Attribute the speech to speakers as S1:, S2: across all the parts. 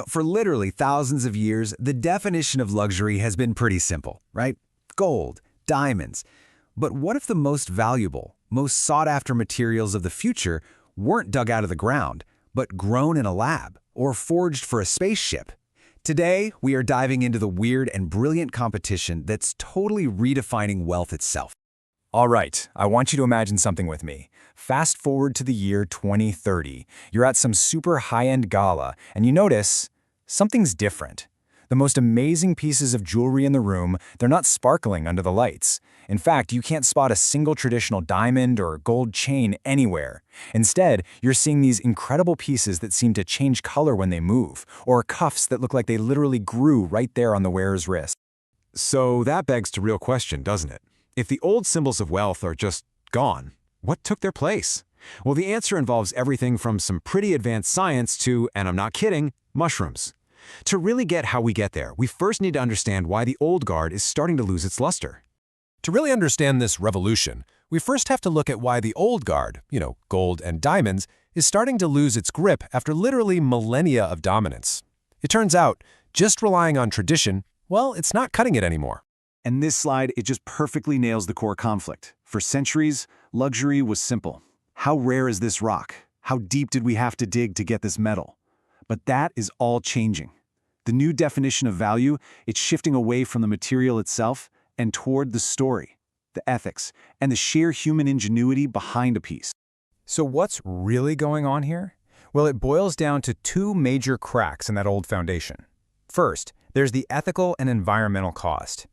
S1: For literally thousands of years, the definition of luxury has been pretty simple, right? Gold, diamonds. But what if the most valuable, most sought-after materials of the future weren't dug out of the ground, but grown in a lab or forged for a spaceship? Today, we are diving into the weird and brilliant competition that's totally redefining wealth itself.
S2: All right, I want you to imagine something with me. Fast forward to the year 2030. You're at some super high-end gala, and you notice something's different. The most amazing pieces of jewelry in the room, they're not sparkling under the lights. In fact, you can't spot a single traditional diamond or gold chain anywhere. Instead, you're seeing these incredible pieces that seem to change color when they move, or cuffs that look like they literally grew right there on the wearer's wrist.
S3: So that begs the real question, doesn't it? If the old symbols of wealth are just gone, what took their place? Well, the answer involves everything from some pretty advanced science to, and I'm not kidding, mushrooms. To really get how we get there, we first need to understand why the old guard is starting to lose its luster.
S4: To really understand this revolution, we first have to look at why the old guard, gold and diamonds, is starting to lose its grip after literally millennia of dominance. It turns out, just relying on tradition, well, it's not cutting it anymore.
S1: And this slide, it just perfectly nails the core conflict. For centuries, luxury was simple. How rare is this rock? How deep did we have to dig to get this metal? But that is all changing. The new definition of value, it's shifting away from the material itself and toward the story, the ethics, and the sheer human ingenuity behind a piece.
S2: So what's really going on here? Well, it boils down to two major cracks in that old foundation. First, there's the ethical and environmental cost.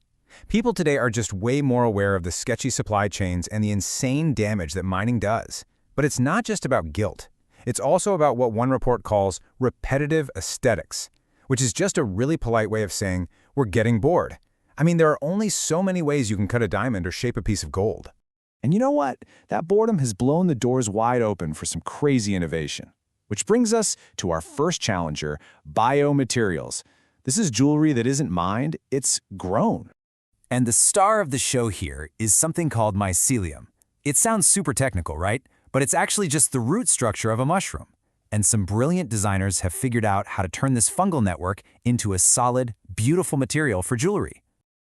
S2: People today are just way more aware of the sketchy supply chains and the insane damage that mining does. But it's not just about guilt. It's also about what one report calls repetitive aesthetics, which is just a really polite way of saying we're getting bored. I mean, there are only so many ways you can cut a diamond or shape a piece of gold.
S1: And you know what? That boredom has blown the doors wide open for some crazy innovation. Which brings us to our first challenger, biomaterials. This is jewelry that isn't mined, it's grown.
S5: And the star of the show here is something called mycelium. It sounds super technical, right? But it's actually just the root structure of a mushroom. And some brilliant designers have figured out how to turn this fungal network into a solid, beautiful material for jewelry.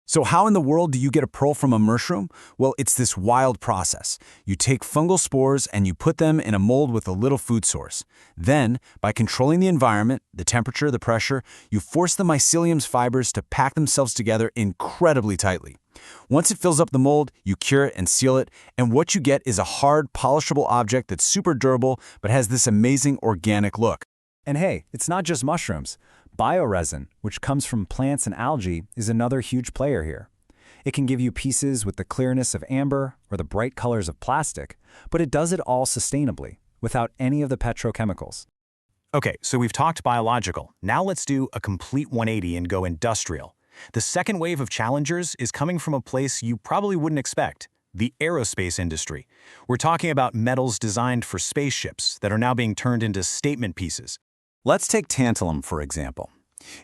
S1: So how in the world do you get a pearl from a mushroom? Well, it's this wild process. You take fungal spores and you put them in a mold with a little food source. Then, by controlling the environment, the temperature, the pressure, you force the mycelium's fibers to pack themselves together incredibly tightly. Once it fills up the mold, you cure it and seal it, and what you get is a hard, polishable object that's super durable but has this amazing organic look.
S2: And hey, it's not just mushrooms. Bio-resin, which comes from plants and algae, is another huge player here. It can give you pieces with the clearness of amber or the bright colors of plastic, but it does it all sustainably, without any of the petrochemicals.
S6: Okay, so we've talked biological. Now let's do a complete 180 and go industrial. The second wave of challengers is coming from a place you probably wouldn't expect, the aerospace industry. We're talking about metals designed for spaceships that are now being turned into statement pieces.
S1: Let's take tantalum, for example.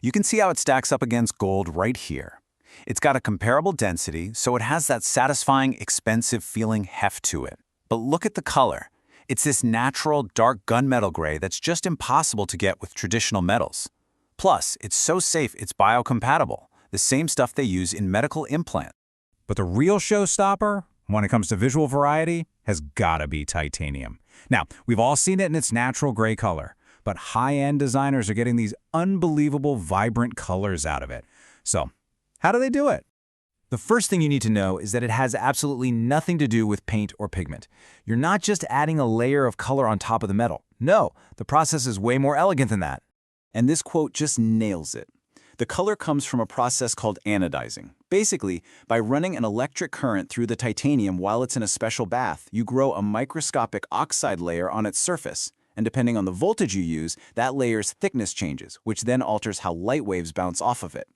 S1: You can see how it stacks up against gold right here. It's got a comparable density, so it has that satisfying, expensive-feeling heft to it. But look at the color. It's this natural, dark gunmetal gray that's just impossible to get with traditional metals. Plus, it's so safe it's biocompatible, the same stuff they use in medical implants.
S2: But the real showstopper, when it comes to visual variety, has gotta be titanium. Now, we've all seen it in its natural gray color, but high-end designers are getting these unbelievable, vibrant colors out of it. So, how do they do it?
S5: The first thing you need to know is that it has absolutely nothing to do with paint or pigment. You're not just adding a layer of color on top of the metal. No, the process is way more elegant than that.
S1: And this quote just nails it. The color comes from a process called anodizing. Basically, by running an electric current through the titanium while it's in a special bath, you grow a microscopic oxide layer on its surface. And depending on the voltage you use, that layer's thickness changes, which then alters how light waves bounce off of it.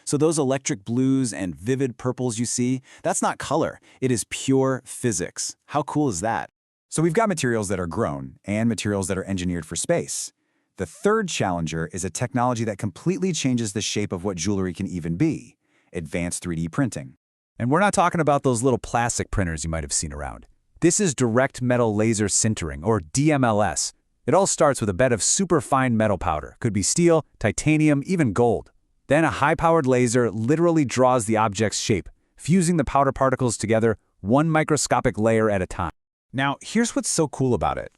S1: So those electric blues and vivid purples you see, that's not color, it is pure physics. How cool is that?
S2: So we've got materials that are grown and materials that are engineered for space. The third challenger is a technology that completely changes the shape of what jewelry can even be: advanced 3D printing.
S5: And we're not talking about those little plastic printers you might have seen around. This is direct metal laser sintering, or DMLS. It all starts with a bed of superfine metal powder, could be steel, titanium, even gold. Then a high-powered laser literally draws the object's shape, fusing the powder particles together one microscopic layer at a time.
S2: Now, here's what's so cool about it.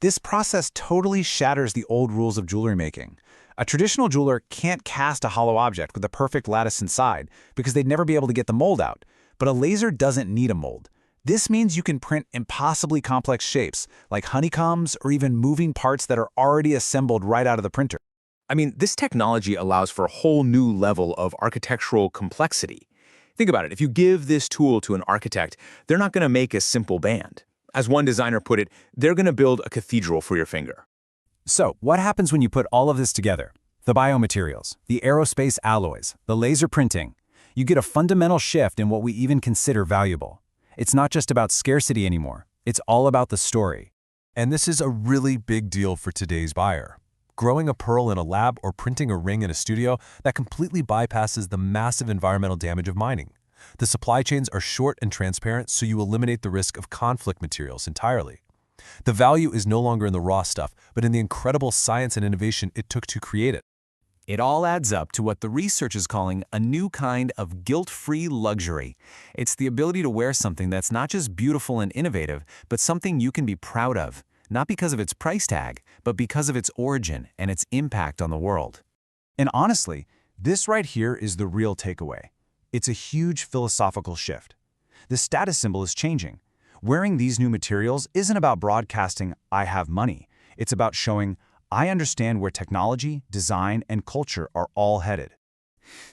S2: This process totally shatters the old rules of jewelry making. A traditional jeweler can't cast a hollow object with a perfect lattice inside because they'd never be able to get the mold out. But a laser doesn't need a mold. This means you can print impossibly complex shapes, like honeycombs or even moving parts that are already assembled right out of the printer.
S7: I mean, this technology allows for a whole new level of architectural complexity. Think about it. If you give this tool to an architect, they're not going to make a simple band. As one designer put it, they're going to build a cathedral for your finger.
S5: So, what happens when you put all of this together? The biomaterials, the aerospace alloys, the laser printing. You get a fundamental shift in what we even consider valuable. It's not just about scarcity anymore. It's all about the story.
S4: And this is a really big deal for today's buyer. Growing a pearl in a lab or printing a ring in a studio, that completely bypasses the massive environmental damage of mining. The supply chains are short and transparent, so you eliminate the risk of conflict materials entirely. The value is no longer in the raw stuff, but in the incredible science and innovation it took to create it.
S5: It all adds up to what the research is calling a new kind of guilt-free luxury. It's the ability to wear something that's not just beautiful and innovative, but something you can be proud of, not because of its price tag, but because of its origin and its impact on the world.
S2: And honestly, this right here is the real takeaway. It's a huge philosophical shift. The status symbol is changing. Wearing these new materials isn't about broadcasting, "I have money." It's about showing, "I understand where technology, design, and culture are all headed."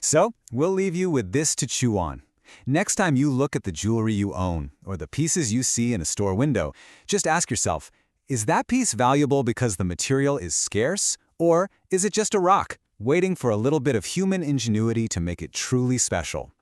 S5: So, we'll leave you with this to chew on. Next time you look at the jewelry you own, or the pieces you see in a store window, just ask yourself, is that piece valuable because the material is scarce, or is it just a rock, waiting for a little bit of human ingenuity to make it truly special?